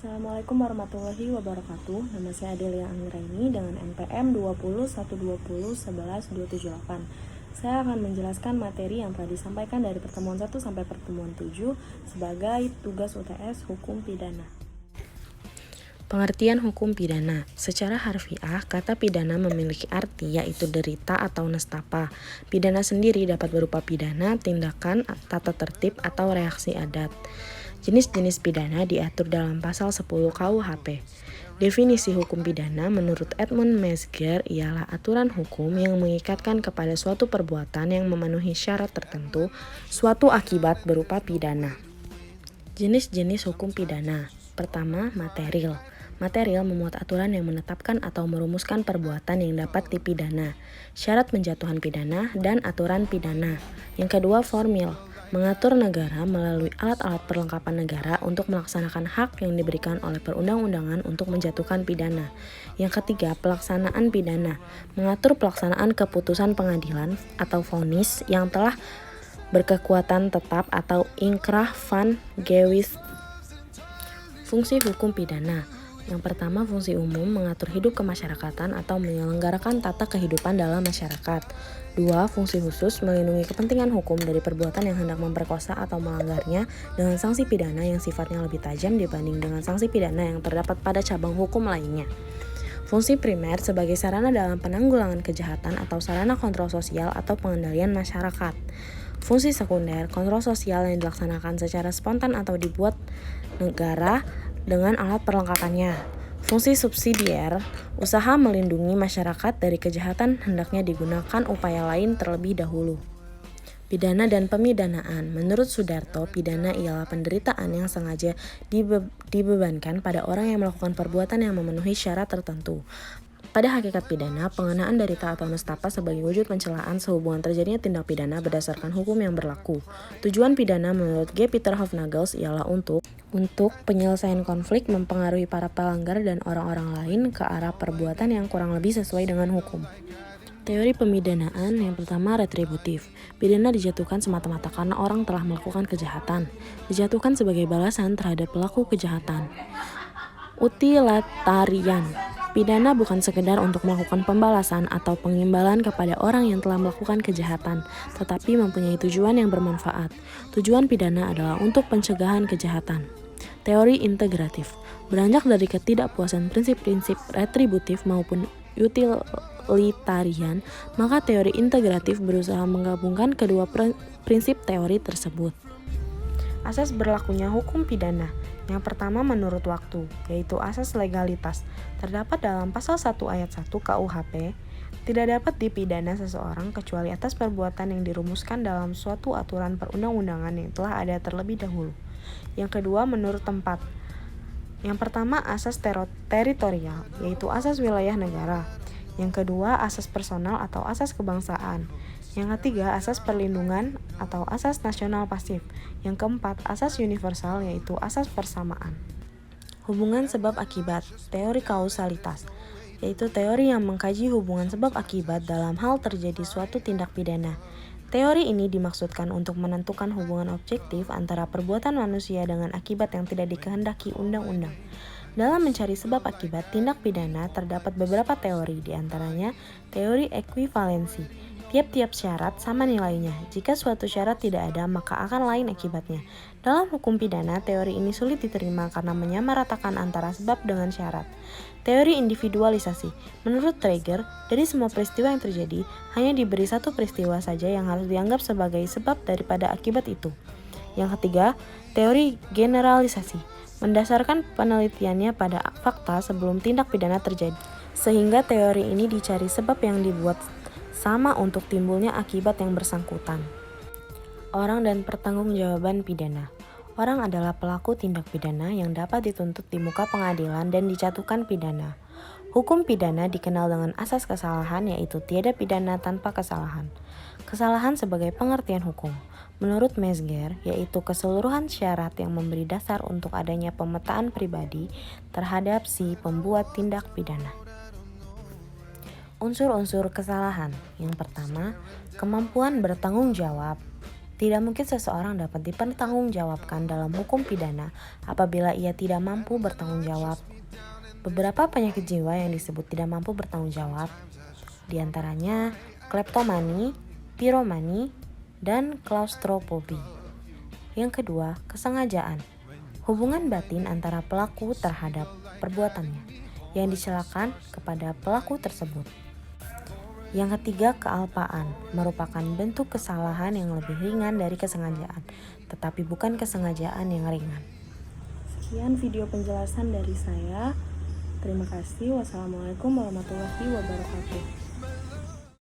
Assalamualaikum warahmatullahi wabarakatuh. Nama saya Adelia Anggraini dengan NPM 20 120 11 278. Saya akan menjelaskan materi yang telah disampaikan dari pertemuan 1 sampai pertemuan 7 sebagai tugas UTS Hukum Pidana. Pengertian hukum pidana. Secara harfiah, kata pidana memiliki arti yaitu derita atau nestapa. Pidana sendiri dapat berupa pidana, tindakan, tata tertib, atau reaksi adat. Jenis-jenis pidana diatur dalam pasal 10 KUHP. Definisi hukum pidana menurut Edmund Mesger ialah aturan hukum yang mengikatkan kepada suatu perbuatan yang memenuhi syarat tertentu, suatu akibat berupa pidana. Jenis-jenis hukum pidana. Pertama, material. Material memuat aturan yang menetapkan atau merumuskan perbuatan yang dapat dipidana, syarat menjatuhan pidana, dan aturan pidana. Yang kedua, formil. Mengatur negara melalui alat-alat perlengkapan negara untuk melaksanakan hak yang diberikan oleh perundang-undangan untuk menjatuhkan pidana. Yang ketiga, pelaksanaan pidana. Mengatur pelaksanaan keputusan pengadilan atau vonis yang telah berkekuatan tetap atau inkrah van gewicht. Fungsi hukum pidana. Yang pertama, fungsi umum mengatur hidup kemasyarakatan atau menyelenggarakan tata kehidupan dalam masyarakat. Dua, fungsi khusus melindungi kepentingan hukum dari perbuatan yang hendak memperkosa atau melanggarnya dengan sanksi pidana yang sifatnya lebih tajam dibanding dengan sanksi pidana yang terdapat pada cabang hukum lainnya. Fungsi primer sebagai sarana dalam penanggulangan kejahatan atau sarana kontrol sosial atau pengendalian masyarakat. Fungsi sekunder, kontrol sosial yang dilaksanakan secara spontan atau dibuat negara dengan alat perlengkapannya. Fungsi subsidier, usaha melindungi masyarakat dari kejahatan hendaknya digunakan upaya lain terlebih dahulu. Pidana dan pemidanaan. Menurut Sudarto, pidana ialah penderitaan yang sengaja dibebankan pada orang yang melakukan perbuatan yang memenuhi syarat tertentu. Pada hakikat pidana, pengenaan derita atau nestapa sebagai wujud pencelaan sehubungan terjadinya tindak pidana berdasarkan hukum yang berlaku. Tujuan pidana menurut G. Peter Hofnagels ialah untuk penyelesaian konflik mempengaruhi para pelanggar dan orang-orang lain ke arah perbuatan yang kurang lebih sesuai dengan hukum. Teori pemidanaan yang pertama, retributif. Pidana dijatuhkan semata-mata karena orang telah melakukan kejahatan. Dijatuhkan sebagai balasan terhadap pelaku kejahatan. Utilitarian. Pidana bukan sekedar untuk melakukan pembalasan atau pengimbalan kepada orang yang telah melakukan kejahatan, tetapi mempunyai tujuan yang bermanfaat. Tujuan pidana adalah untuk pencegahan kejahatan. Teori integratif. Beranjak dari ketidakpuasan prinsip-prinsip retributif maupun utilitarian, maka teori integratif berusaha menggabungkan kedua prinsip teori tersebut. Asas berlakunya hukum pidana. Yang pertama menurut waktu, yaitu asas legalitas. Terdapat dalam pasal 1 ayat 1 KUHP, tidak dapat dipidana seseorang kecuali atas perbuatan yang dirumuskan dalam suatu aturan perundang-undangan yang telah ada terlebih dahulu. Yang kedua menurut tempat. Yang pertama asas teritorial, yaitu asas wilayah negara. Yang kedua asas personal atau asas kebangsaan. Yang ketiga, asas perlindungan atau asas nasional pasif. Yang keempat, asas universal yaitu asas persamaan. Hubungan sebab akibat, teori kausalitas, yaitu teori yang mengkaji hubungan sebab akibat dalam hal terjadi suatu tindak pidana. Teori ini dimaksudkan untuk menentukan hubungan objektif antara perbuatan manusia dengan akibat yang tidak dikehendaki undang-undang. Dalam mencari sebab akibat tindak pidana terdapat beberapa teori, diantaranya teori ekuivalensi. Tiap-tiap syarat sama nilainya. Jika suatu syarat tidak ada, maka akan lain akibatnya. Dalam hukum pidana, teori ini sulit diterima karena menyamaratakan antara sebab dengan syarat. Teori individualisasi. Menurut Traeger, dari semua peristiwa yang terjadi, hanya diberi satu peristiwa saja yang harus dianggap sebagai sebab daripada akibat itu. Yang ketiga, teori generalisasi. Mendasarkan penelitiannya pada fakta sebelum tindak pidana terjadi. Sehingga teori ini dicari sebab yang dibuat sama untuk timbulnya akibat yang bersangkutan. Orang dan pertanggungjawaban pidana. Orang adalah pelaku tindak pidana yang dapat dituntut di muka pengadilan dan dijatuhkan pidana. Hukum pidana dikenal dengan asas kesalahan, yaitu tiada pidana tanpa kesalahan. Kesalahan sebagai pengertian hukum. Menurut Mesger, yaitu keseluruhan syarat yang memberi dasar untuk adanya pemetaan pribadi terhadap si pembuat tindak pidana. Unsur-unsur kesalahan. Yang pertama, kemampuan bertanggung jawab. Tidak mungkin seseorang dapat dipertanggungjawabkan dalam hukum pidana apabila ia tidak mampu bertanggung jawab. Beberapa penyakit jiwa yang disebut tidak mampu bertanggung jawab, diantaranya kleptomani, piromani, dan klaustrofobi. Yang kedua, kesengajaan. Hubungan batin antara pelaku terhadap perbuatannya yang dicelakan kepada pelaku tersebut. Yang ketiga, kealpaan merupakan bentuk kesalahan yang lebih ringan dari kesengajaan, tetapi bukan kesengajaan yang ringan. Sekian video penjelasan dari saya. Terima kasih. Wassalamualaikum warahmatullahi wabarakatuh.